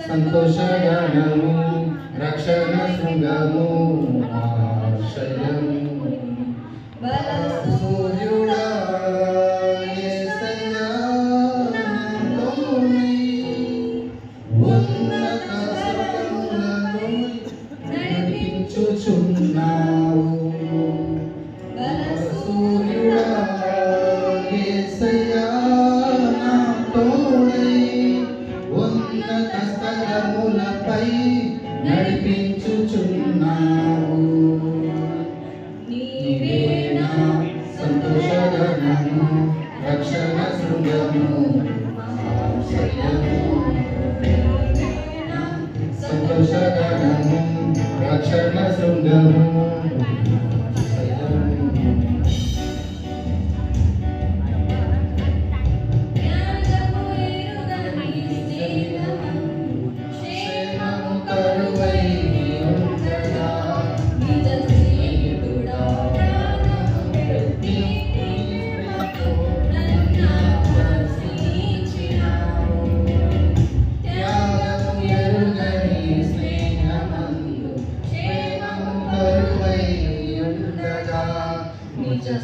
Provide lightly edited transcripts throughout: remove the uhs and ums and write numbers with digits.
సంతోషగానము రక్షణ శృంగము ఆశ్రయము సూర్యుడా యేసయ్యా నాతోనే ఉన్నత స్థలములలో నడిపించుచున్నావు సూర్యుడా యేసయ్యా నాతోనే ఉన్నత స్థలములపై నడిపించుచున్నావు నీవే నా సంతోషగానము రక్షణ శృంగము ఆశ్రయము సంతోషగానము రక్షణ శృంగము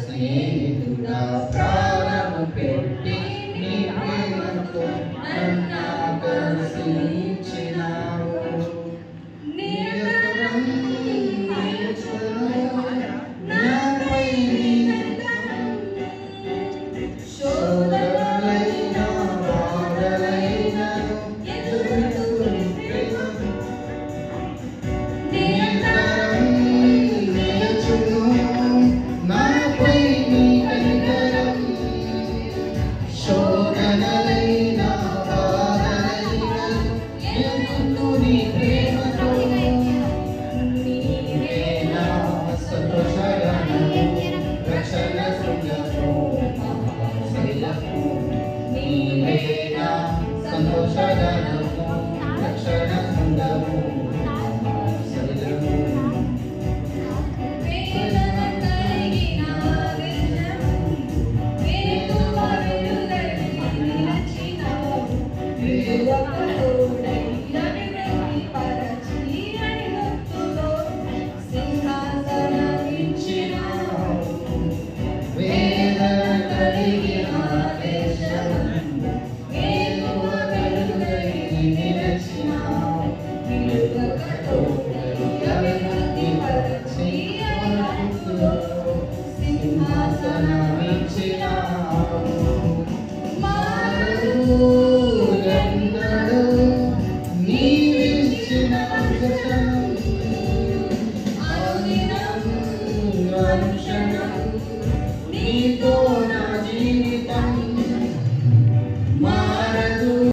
స్నేహితుడా ప్రాణము పెట్టి నీ ప్రేమతో నన్ను ఆకర్షించినావు నాపై శోధనలైన బాధలైనను ఎదుర్కొని నిరంతరం నిలుచును నాపై నీ కనికరం శోధనలైన బాధలైనను ఎదుర్కొను నీ ప్రేమతో నీవే నా సంతోషగానము రక్షణ శృంగము ఆశ్రయము నీవే నా సంతోషగానము రక్షణ శృంగము ఆశ్రయము సింహాసనమిచ్చినావు